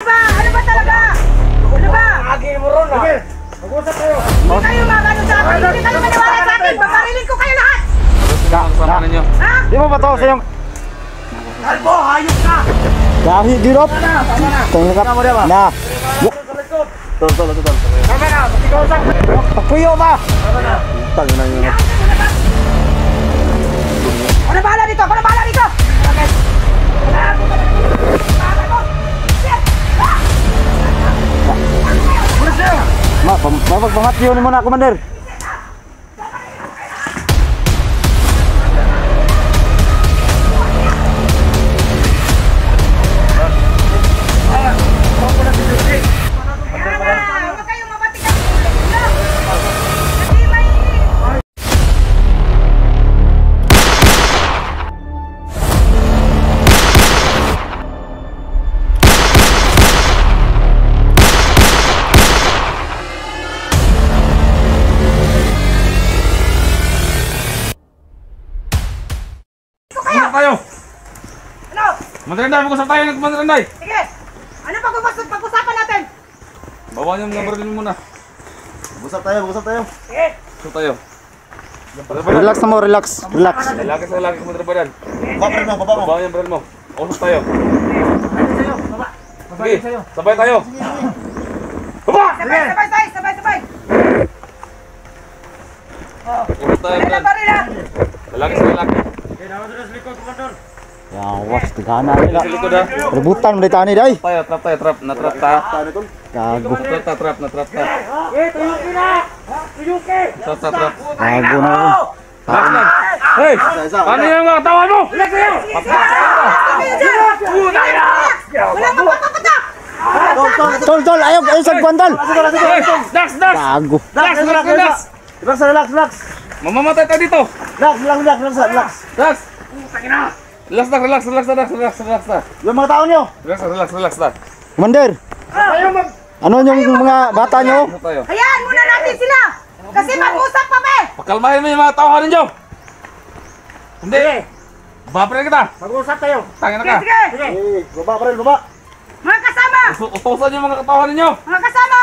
ba? Ano ba talaga? Ano ba? Agi mo ron ah. Mag-usap tayo. Hindi kayo magano sa akin. Hindi kayo maniwala sa akin. Babarilin ko kayo lahat. Kasama ninyo. Ha? Di mo ba to sa yung Kalbo, hayop ka. gahi dirop? Tingnan ka mo dia ba? Na. Tol. Tama na, mag-usap. Pagpuyo ba? Tangin na yun. Ano bahala dito? Ano bahala dito? Mapagpangatyo ni mo na, Commander. Huwag kayong mabatikan. Kasi may... Mag-usap tayo. Ano? Mandaranday, mag-usap tayo. Mandaranday. Sige. Ano pag-usapan natin? Bawa niyo mga barilin muna. Mag-usap tayo. Sige. Usap tayo. Relax na mo, relax. Lalaki sa lalaki mo trabadan. Bawa niyo ang baril mo. Usap tayo. Sige, sabay tayo. Baba! Sabay. Usap tayo, Ano Brad. ba rin ha? Lalaki sa lalaki. Yawas, tigana nila. Sa likod ha. Rebutan mo dito ani day. Trap tayo. Natrap ta. Gago. Natrap ta. Tuyuki na. Tuyuki. Trap. Gago na yun. Hey! Paano yung mga katawan mo? Wala mo papapatak! Tol, ayaw sa kwandal. Hey! Dax! Gago. Relax. Mamamatay tayo dito! Relax. Dax! Relax na. Yung mga tao nyo. Relax na. Commander, Ayaw mag... ano yung mga bata nyo? Usap tayo. Hayaan muna natin sila! Kasi mag-usap pa ba? Pakalmahin mo yung mga tawahan ninyo! Hindi! Babarin kita! Mag-usap tayo. Tangin na ka! Sige! Baba. Mga kasama! Utusan yung mga katawahan ninyo! Mga kasama!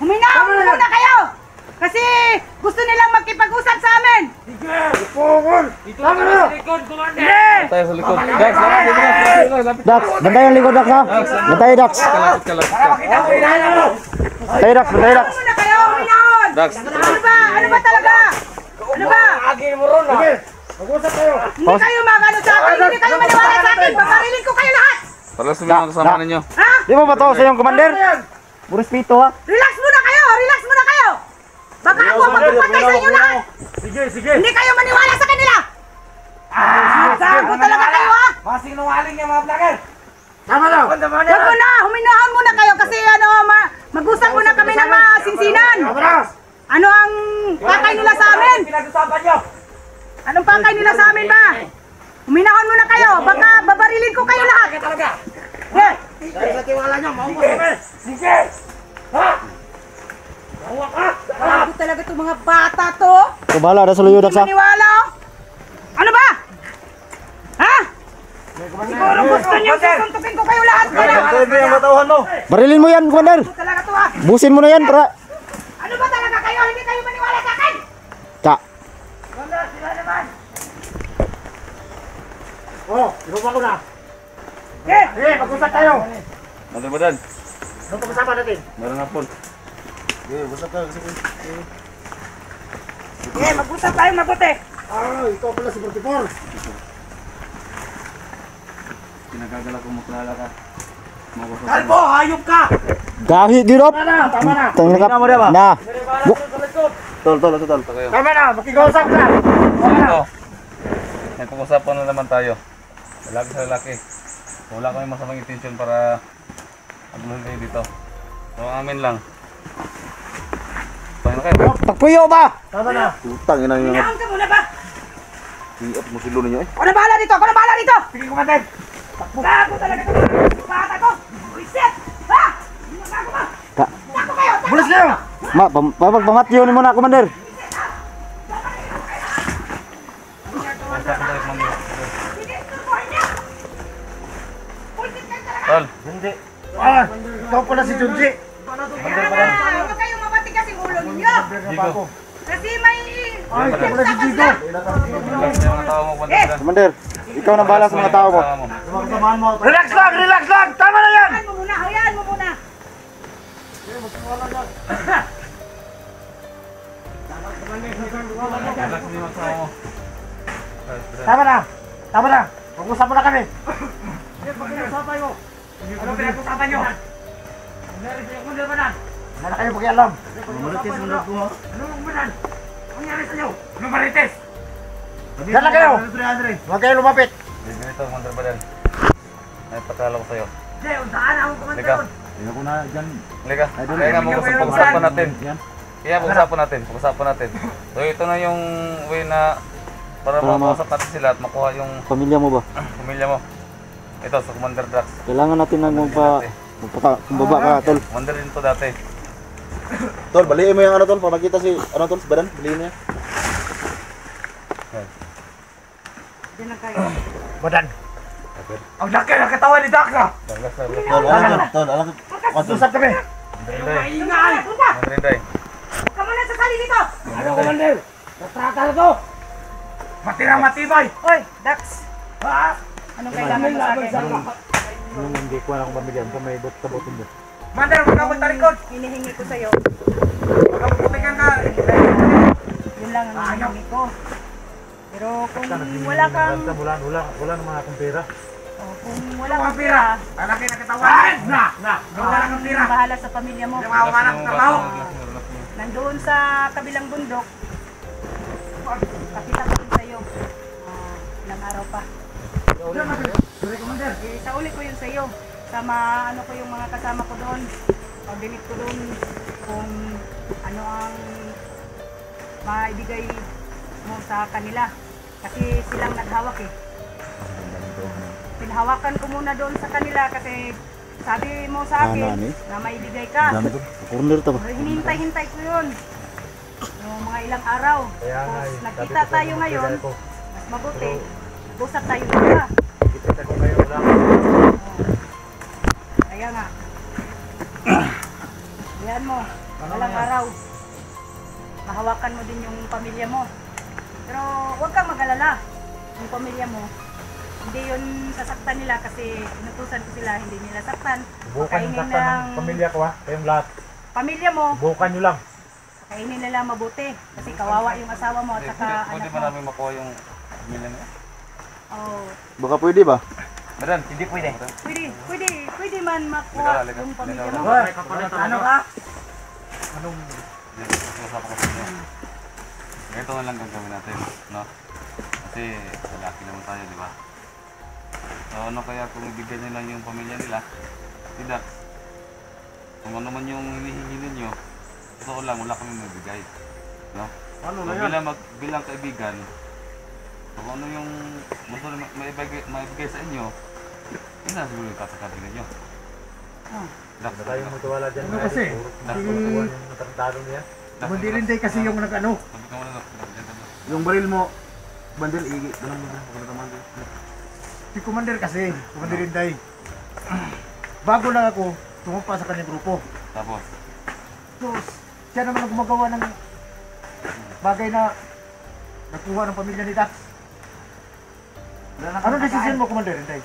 Huminahon muna kayo! Kasi gusto nilang makipag-usap sa amin! Tama na. Tayo sa likod. Dax! Lapit! Dax, bantay ang likod Dax ha. Bantay Dax. Kalapit ka. Bantay Dax. Huminahon muna kayo! Huminahon! Dax! Ano ba talaga? Ano ba? Agi mo ron ah. Mag-usap tayo. Hindi kayo magano sa akin! Hindi kayo maniwala sa akin! Babarilin ko kayo lahat! Para sa mga kasama ninyo. Ha? Di mo ba to sa yung Commander? Respeto ha. Relax muna kayo! Baka ako magpapatay sa inyo lahat! Sige. Hindi kayo maniwala sa kanila! Gago talaga kayo ha! Masinungaling yung mga vlogger. Tama na. Gago na! Huminahon muna kayo kasi mag-usap muna kami ng masinsinan! Ano ang pakay nila sa amin? Pinag-usapan nyo. Anong pakay nila sa amin ba? Huminahon muna kayo! Baka babarilin ko kayo lahat! Talaga. Yeah. Dahil sa tiwala nyo, maumos kami. Sige. Ha? Bawa ka. Gago talaga itong mga bata to! Kubala na sa luyo Dax ha. Maniwala oh! Ano ba? Ha? Siguro gusto niyo susuntukin ko kayo lahat! Barilin mo yan Commander. Talaga to ha! Busin mo na yan para. Ano ba talaga kayo? Hindi kayo maniwala sa akin! Ta. Sila naman. Oh, inupa ko na. Eh! Mag-usap tayo. Mandaran. Anong pag-usapan natin? Meron na po. Mag-usap tayo mabuti! Ikaw pala si 44. Pinagagala ko maklala ka. Kalbo, hayop ka. Gahi dirop. Tama na. Tingnan ka mo dia ba? Na. Tol. Tayo. Tama na, makikiusap ka. Ito. May pag-usapan na naman tayo. Lalaki sa lalaki. Wala kami masamang intention para aguluhin kayo dito. So, amin lang. Paano kayo? Pagpuyo ba? Tama na. Utang ina yung Hinahon ka muna ba? iap mo silo ninyo eh. Ako na bahala dito! Sige, kumandan. Gago talaga ito! Bata ko! Reset! Ha? Gago ba? Ta. Gago kayo! Bulis kayo. Mapagpangatyo ni mo na Commander. Tol. Hindi. Ah, Ikaw pala si Junji. Kaya nga, huwag kayong mabatigas yung ulo ninyo. Jigo. Kasi may... Ay, ikaw pala si Jigo. Relax na yung mga tao mo, Commander. Commander, ikaw na bahala sa mga tao mo. Samahan mo. Relax lang, relax lang. Tama na yan. Hayaan mo muna, hayaan mo muna. Relax na yung mga tao mo. Tama na. Tama na. Mag-usap mo na kami. Pag-usapan mo. Ano pinag-usapan nyo? Meron sa'yo kung labanan. Wala na kayo pakialam. Marites mo na po. Anong labanan? Ang nangyari sa'yo? Anong marites? Diyan lang kayo. Huwag kayo lumapit. Ganito, Commander Badal. May pakala ko sa'yo. Hindi, untaan ako Halika. Halika. Kaya nga pag-usapan natin. Kaya pag-usapan natin. So ito na yung way na para makausap natin sila at makuha yung Pamilya mo ba? pamilya mo. Ito sa Commander Drax. Kailangan natin na magpababa ka, tol. Commander din to dati. Tol, baliin mo yung ano tol, para makita si ano tol, si Badan, baliin mo yan. Diyan lang kayo. Badan. Ang laki ng katawan ni Daksa. Douglas na. Tol, alam tol, alam Mag-usap kami. Ingay! Punta! Commander Inday. Huwag ka muna sasali dito! Ano, Commander? Natrata na to. Matirang matibay. Oy, Dax! Ha? Anong kailangan mo sa akin? Hindi ko alam pamilya, may bot ka botin mo. Commander, huwag ka magtalikod. Hinihingi ko sa'yo. Huwag ka magputikan ka. Yun lang ang hinihingi ko. Pero kung wala kang... Wala naman akong pera. kung wala Wala kang kang pira. pera, Ang laki ng katawan. Na. Wala kang pira. bahala sa pamilya mo. Hindi mo mahanap ng trabaho. Nandoon sa kabilang bundok, pakita ko din sa'yo. Ilang araw pa. Sorry, Commander. Sa uli ko yun sa'yo. Sama ano ko yung mga kasama ko doon. Pag-delete ko doon kung ano ang maibigay mo sa kanila. Kasi silang naghawak eh. Pinahawakan ko muna doon sa kanila kasi sabi mo sa akin na maibigay ka. Dami to. Corner to ba? Pero hinihintay-hintay ko yun. Yung mga ilang araw. Tapos nagkita tayo ngayon, mas mabuti. Usap tayo dito. Kaya nga. Yan mo, walang araw. Mahawakan mo din yung pamilya mo. Pero huwag kang mag-alala. Yung pamilya mo, hindi yun sasaktan nila kasi inutusan ko sila, hindi nila saktan. Bukan yung saktan ng pamilya ko ha, kayong lahat. Pamilya mo, Bukan nyo lang. kainin nila mabuti. Kasi kawawa yung asawa mo at saka Pwede anak ba mo. namin makuha yung pamilya niya? Oh, Baka pwede ba? Badan, hindi pwede. pwede man makuha Halika, yung pamilya halika. mo. Ano ka? Usapan ko sa inyo. Ito na lang gagawin natin, no? Kasi lalaki naman tayo, di ba? So ano kaya kung ibigay nila yung pamilya nila, tidak. Kung ano man yung hinihingi ninyo, totoo lang, wala kami magbigay. No? Ano So, bilang kaibigan, kung ano yung gusto na maibigay sa inyo, yun na siguro yung tatakasin ninyo. Wala tayong matuwala dyan. Ano kasi? Yung matandado niya. Hindi rin din kasi yung nag-ano. Sabi ka muna, no? Yung baril mo, bandel, igi, dalang mo na, pagkata bandel. Si Commander kasi, Commander Inday. Bago lang ako, tumumpa sa kanyang grupo. Tapos, So, siya naman ang gumagawa ng bagay na nakuha ng pamilya ni Dax. Anong desisyon mo, Commander Inday?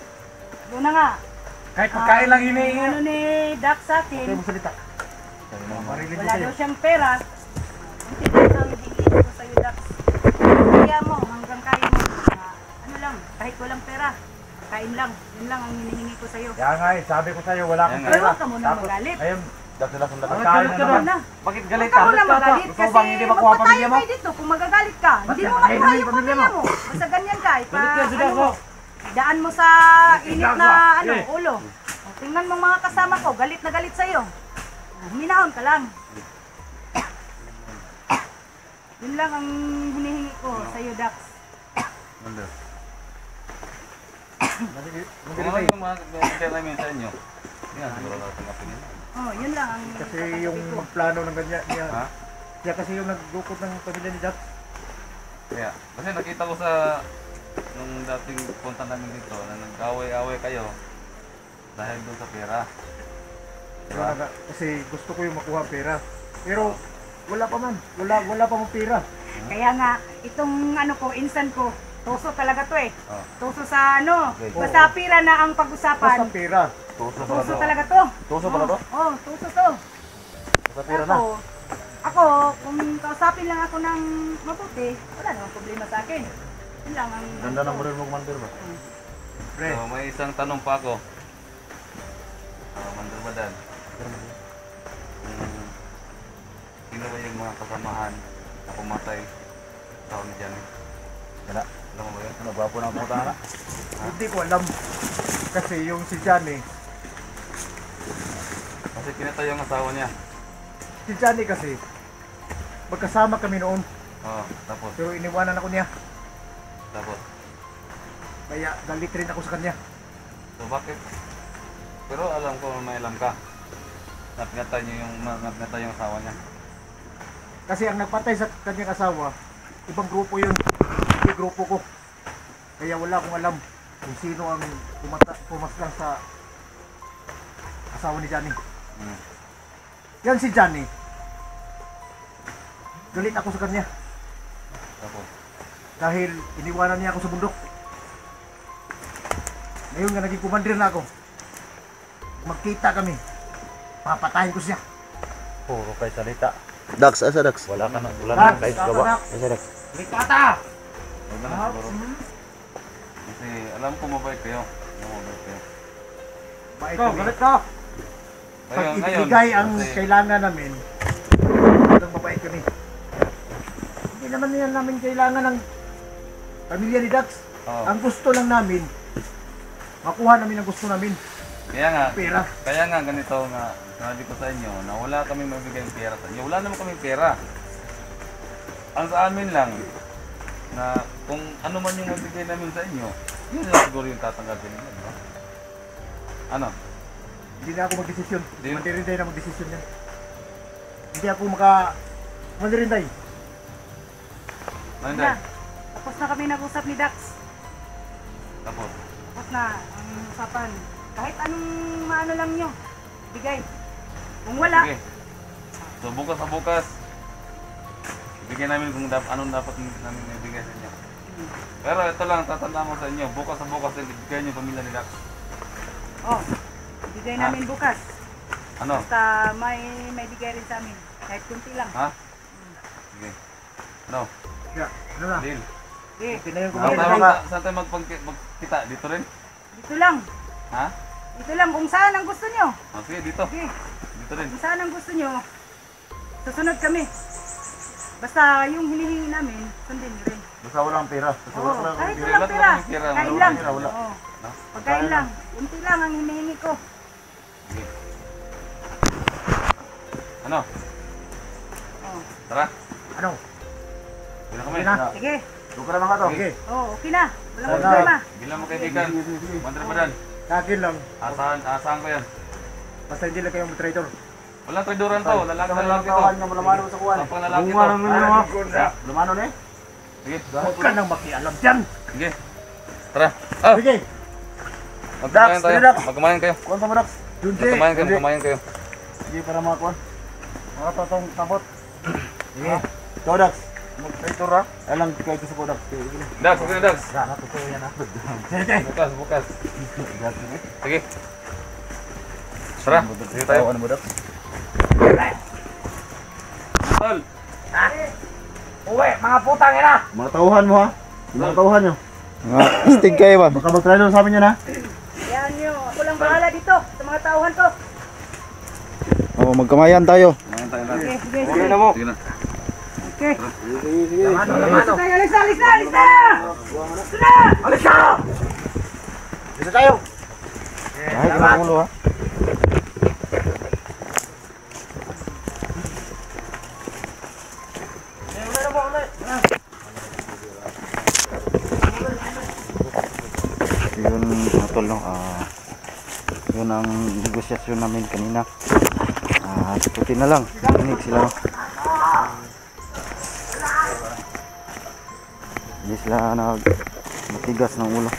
Doon na nga. Kahit pagkain lang hinihingi. Ano ni Dax sa Kayo akin, mo salita. Marilin ko wala sa'yo. daw siyang pera. Hindi ang hingin ko sa'yo, Dax. Kaya mo, hanggang kaya mo. Ano lang, kahit walang pera, kain lang. Yun lang ang hinihingi ko sa'yo. Kaya nga sabi ko sa'yo, wala akong Yan Pero pera. huwag ka muna magalit. Ayun, Dagsila sunda ka. pagkain na naman. Na. bakit Huwag galit ka ka? muna magalit Gusto mo kasi bang hindi makuha magpatayo pamilya mo? kayo dito kung magagalit ka. Hindi mo Bakit? makuha Ayun, yung pamilya pamilya mo. Basta ganyan ka. Galit ka, sila ano, ko. daan mo sa init na ano, Eh. ulo. O, tingnan mo mga kasama ko, galit na galit sa'yo. Minahon ka lang. Yun lang ang hinihingi ko sa'yo, Dax. Bander. Kung ano yung mga bigay namin sa inyo, yun ang siguro natin kapinin. Oh, yun lang ang Kasi yung magplano ng ganyan niya. Ha? Siya kasi yung nagdukot ng pamilya ni Dax. Kaya, kasi nakita ko sa nung dating punta namin dito na nag-away-away kayo dahil doon sa pera. Kasi gusto ko yung makuha pera. Pero wala pa man. Wala pa mong pera. Kaya nga, itong ano ko, instant ko, tuso talaga to eh. Oh. Tuso sa ano, Okay. basta pira na ang Basta pag-usapan. pera. Tuso pala Tuso to. talaga to. Tuso pala to? Oo, tuso to. Sa pera na. Ako, kung kausapin lang ako ng mabuti, wala namang problema sa akin. Yun lang ang... Ganda ng baril mo, Commander ba? Pre, So, may isang tanong pa ako. Mandar Badan. Sino ba yung mga kasamahan na pumatay sa ni Johnny? Wala. Alam mo ba yun? Ano, gwapo na pumunta na? hindi ko alam. Kasi yung si Johnny Kasi kinatay yung asawa niya. kasi, magkasama kami noon. Oo, tapos. Pero iniwanan ako niya. Tapos. Kaya galit rin ako sa kanya. So bakit? Pero alam ko may alam ka. Napinatay yung asawa niya. Kasi ang nagpatay sa kanyang asawa, ibang grupo yun. Hindi grupo ko. Kaya wala akong alam kung sino ang pumaslang sa asawa ni Johnny. Yan si Johnny. Galit ako sa kanya Tapos. dahil iniwanan niya ako sa bundok. Ngayon nga naging commander na ako. Magkita kami. Papatayin ko siya. Puro kay salita. Dax, asa Dax? Wala na Kahit gawa. Asa Dax? Likata! Huwag na siguro. Kasi alam ko mabait kayo. Mabait kayo. Bait kami. Pag ibigay ang kasi- kailangan namin, ang mabait kami. Hindi naman yan namin kailangan ng pamilya ni Dax. Oo. Ang gusto lang namin, makuha namin ang gusto namin. Kaya Pera. nga ganito nga sabi ko sa inyo na wala kami mabigay ng pera sa inyo. Wala naman kami pera. Ang sa amin lang na kung ano man yung mabigay namin sa inyo, yun lang siguro yung tatanggapin ninyo, di ba? Ano? Hindi na ako magdesisyon. Di- Mandirinday na magdesisyon yan. Hindi ako mandirinday. Ano Na, tapos na kami nag-usap ni Dax. Tapos. Tapos na ang usapan. Kahit anong maano lang nyo, bigay. Kung wala, Sige. So bukas sa bukas, ibigay namin kung anong dapat namin ibigay sa inyo. Pero ito lang, tatandaan ko sa inyo, bukas sa bukas, ibigay niyo yung pamilya ni Dax. oh, bigay namin bukas. Ano? Basta may bigay rin sa amin. Kahit kunti lang. Ha? Sige. Ano? Kaya, ano na? Deal. Okay. Pinayon ko Saan muna. tayo, saan tayo magkita? Dito rin? Dito lang. Ha? Dito lang. Kung saan ang gusto nyo. Oh, sige, dito. Okay. Dito rin. Kung saan ang gusto nyo, susunod kami. Basta yung hinihingi namin, sundin nyo rin. Basta walang pera. Basta Oo, walang kahit pera. walang pera. Walang pera, Kain walang lang. pera, wala. Oo. No? Pagkain lang. Kunti lang ang hinihingi ko. Sige. Ano? Oh. Tara. Ano? Bila kami. Okay na. Sige. Doon ka naman ka to. Okay. Oh, okay na. Walang Sana. problema. Bilang mo kaibigan. Mandar Badan. Sa akin lang. Asahan ko yan. Basta hindi lang kayong traitor. Walang traduran to. Lalaki Ito lalaki to. kawan niya, malamano mo sa kuwan. Kapag lalaki to. Lumano na eh. Sige. Huwag ka nang makialam dyan. Sige. Tara. Ah! Sige. Magkamayan tayo. sige, Dax. Magkamayan kayo. Kuwan sa mo Dax. Junji. Magkamayan kayo. Magkamayan kayo. Sige para mga kuwan. Mga tatong tabot. Sige. Ikaw Dax. Mag-traitor ha. Alang kayo ito sa ko Dax. Sige, sige. Dax, sige na Dax. Gana, totoo yan ha. Sige. Bukas, bukas. Sige. Tara. Sige tayo. Ano mo Dax? Tol. Uwe, mga putang ina. Mga tauhan mo ha. Yung mga tauhan nyo. Mga stig kayo ba? Baka mag-traitor sa amin yan ha. Yan nyo. Ako lang bahala dito sa mga tauhan ko. O, magkamayan tayo. Magkamayan tayo. Sige, sige, Sige sige. na mo. Sige na. Okay. Sige, sige. Alis na, alis na, alis na, alis na! Alis ka! Dito tayo. Ay, kinakulo ha. Yun mga tol, no? Yun ang negosyasyon namin kanina. Puti na lang, tinig sila, no? Hindi sila matigas ng ulo.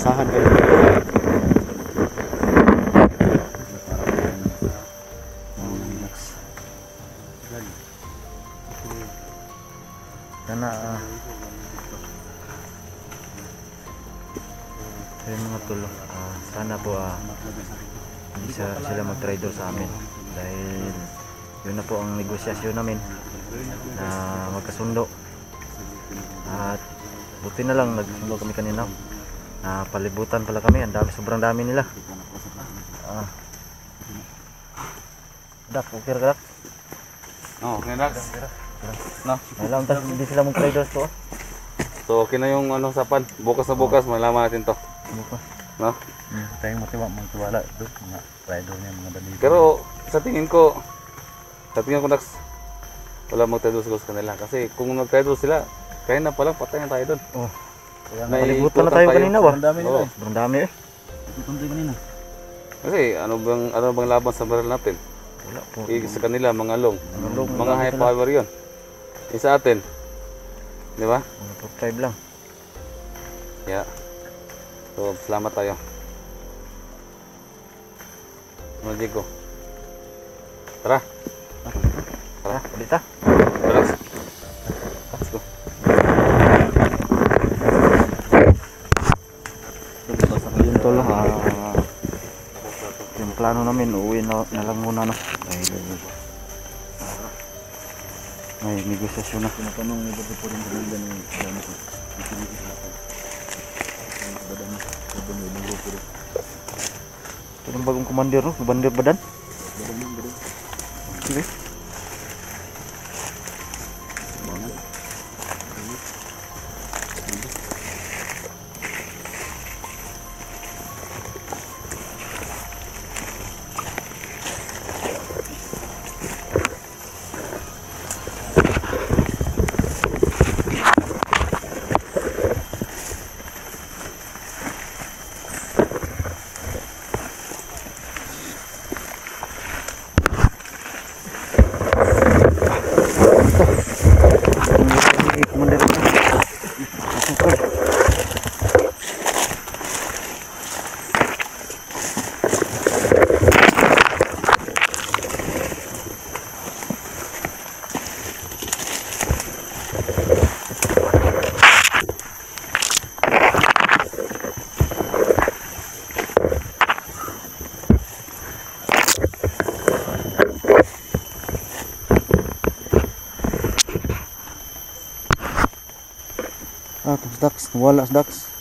basahan kayo. Sana ayun mga tol, sana po hindi sila mag-traitor sa amin dahil yun na po ang negosyasyon namin na magkasundo. At buti na lang nagsundo kami kanina, palibutan pala kami, ang dami, sobrang dami nila. Dak, okay ka dak? Oh, okay Dax. No. Alam tas hindi sila mag-traitor to. So okay na yung ano sapan. Bukas na bukas malaman natin to. Bukas. No? Tayong magtiwala doon, mga rider niya, mga balita. Pero sa tingin ko Dax, wala magtadus sa kanila kasi kung nagtadus sila, kaya na palang patay na tayo doon. Oh. Nalibutan Palibutan na tayo kanina ba? Ang dami nila eh. Sobrang dami eh. Tuntay kanina. Kasi ano bang laban sa baril natin? Wala po. Sa kanila mga long, Long, mga high power 'yon. Sa atin, di ba? Mga top 5 lang. Yeah. So, salamat tayo. Ano, Jigo? Tara. Tara, ulit ha. Relax. Let's go. Yun tol, yung plano namin, uuwi na lang muna no. Dahil may negosasyon na. Tinatanong ni Bato po rin kanila ni Dami ko. Itinigil sila ko. Badan mo. Badan mo. Yung grupo rin. Ito yung bagong commander no, commander badan. Badan mo. Badan. Sige. Commander tapos Dax, wala si Dax.